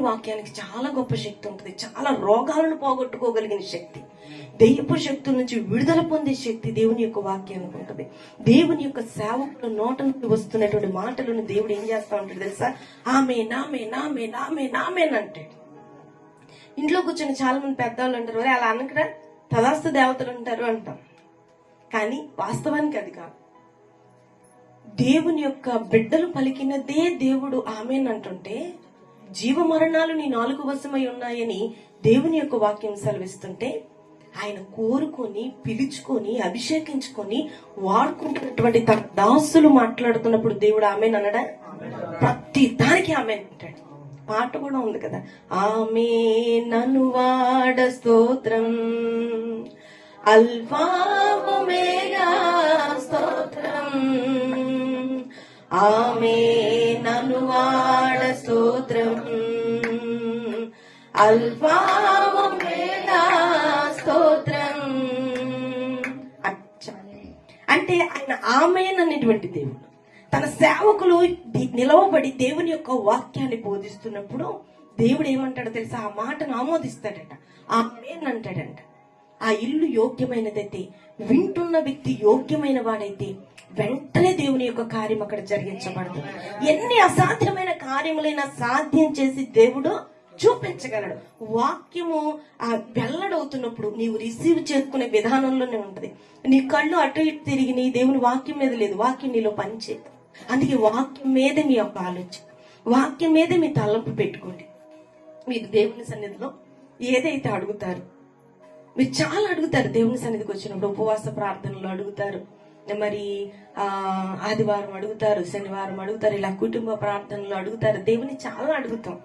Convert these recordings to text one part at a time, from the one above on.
దేవుని వాక్యానికి చాలా గొప్ప శక్తి ఉంటుంది. చాలా రోగాలను పోగొట్టుకోగలిగిన శక్తి, దెయ్యపు శక్తుల నుంచి విడుదల పొందే శక్తి దేవుని యొక్క వాక్యానికి ఉంటుంది. దేవుని యొక్క సేవకుల నోట నుండి వస్తున్నటువంటి మాటలను దేవుడు ఏం చేస్తా ఉంటాడు తెలుసా? ఆమె నామే నామే నామే నామే అంటాడు. ఇంట్లో కూర్చొని చాలా మంది పెద్దవాళ్ళు అంటారు, అలా అనకరా తదాస్తు దేవతలు ఉంటారు అంటాం. కానీ వాస్తవానికి అది కాదు. దేవుని యొక్క బిడ్డలు పలికినదే దేవుడు ఆమెన్ అంటుంటే, జీవ మరణాలు నీ నాలుగు వశమై ఉన్నాయని దేవుని యొక్క వాక్యం సెలవిస్తుంటే, ఆయన కోరుకొని పిలుచుకొని అభిషేకించుకొని వాడుకుంటున్నటువంటి తన దాసులు మాట్లాడుతున్నప్పుడు దేవుడు ఆమెన్ అనడా? ప్రతి దానికి ఆమెన్ అంటాడు. పాట కూడా ఉంది కదా, ఆమె నన్ను వాడ స్తోత్రం, అల్ఫా ఒమేగా స్తోత్రం, ఆమె నన్ను వాడ స్తోత్రం, అల్ఫా ఒమేగా స్తోత్రం. అంటే ఆయన ఆమెన్ అనేటువంటి దేవుడు తన సేవకులు నిలవబడి దేవుని యొక్క వాక్యాన్ని బోధిస్తున్నప్పుడు దేవుడు ఏమంటాడో తెలుసా? ఆ మాటను ఆమోదిస్తాడట, ఆమెన్ అంటాడంట. ఆ ఇల్లు యోగ్యమైనదైతే, వింటున్న వ్యక్తి యోగ్యమైన వాడైతే వెంటనే దేవుని యొక్క కార్యం అక్కడ జరిగించబడుతుంది. ఎన్ని అసాధ్యమైన కార్యములైనా సాధ్యం చేసి దేవుడు చూపించగలడు. వాక్యము వెల్లడవుతున్నప్పుడు నీవు రిసీవ్ చేసుకునే విధానంలోనే ఉంటది. నీ కళ్ళు అటు ఇటు తిరిగి నీ దేవుని వాక్యం మీద లేదు, వాక్యం నీలో పనిచేయదు. అందుకే వాక్యం మీద మీ యొక్క ఆలోచన, వాక్యం మీద మీ తలంపు పెట్టుకోండి. మీరు దేవుని సన్నిధిలో ఏదైతే అడుగుతారు, మీరు చాలా అడుగుతారు. దేవుని సన్నిధికి వచ్చినప్పుడు ఉపవాస ప్రార్థనలు అడుగుతారు, మరి ఆదివారం అడుగుతారు, శనివారం అడుగుతారు, ఇలా కుటుంబ ప్రార్థనలు అడుగుతారు. దేవుని చాలా అడుగుతాం.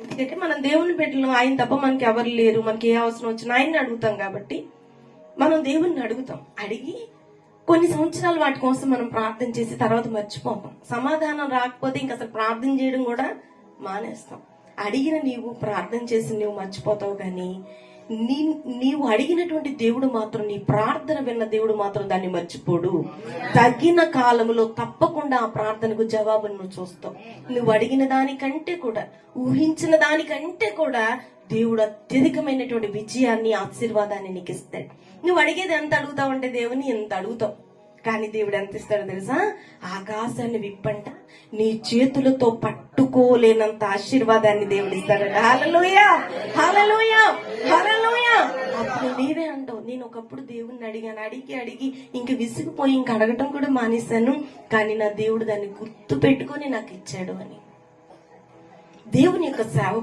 ఎందుకంటే మనం దేవుని బిడ్డలు, ఆయన తప్ప మనకి ఎవరు లేరు. మనకి ఏ అవసరం వచ్చినా ఆయన్ని అడుగుతాం కాబట్టి మనం దేవుణ్ణి అడుగుతాం. అడిగి కొన్ని సంవత్సరాలు వాటి కోసం మనం ప్రార్థన చేసి తర్వాత మర్చిపోతాం. సమాధానం రాకపోతే ఇంక అసలు ప్రార్థన చేయడం కూడా మానేస్తాం. అడిగిన నీవు, ప్రార్థన చేసి నీవు మర్చిపోతావు. కానీ నీవు అడిగినటువంటి దేవుడు మాత్రం, నీ ప్రార్థన విన్న దేవుడు మాత్రం దాన్ని మర్చిపోడు. తగిన కాలంలో తప్పకుండా ఆ ప్రార్థనకు జవాబును నువ్వు చూస్తావు. నువ్వు అడిగిన దానికంటే కూడా, ఊహించిన దానికంటే కూడా దేవుడు అత్యధికమైనటువంటి విజయాన్ని, ఆశీర్వాదాన్ని నీకు ఇస్తాడు. నువ్వు అడిగేది ఎంత అడుగుతావంటే దేవుని ఎంత అడుగుతావు. కానీ దేవుడు ఎంత ఇస్తాడో తెలుసా? ఆకాశాన్ని విప్పంట నీ చేతులతో పట్టుకోలేనంత ఆశీర్వాదాన్ని దేవుడు ఇస్తాడట. హల్లెలూయా, హల్లెలూయా, హల్లెలూయా. అప్పుడు నీవే అంటావు, నేను ఒకప్పుడు దేవుణ్ణి అడిగాను, అడిగి ఇంక విసిగిపోయి ఇంక అడగటం కూడా మానేశాను. కానీ నా దేవుడు దాన్ని గుర్తు పెట్టుకొని నాకు ఇచ్చాడు అని. దేవుని యొక్క సేవ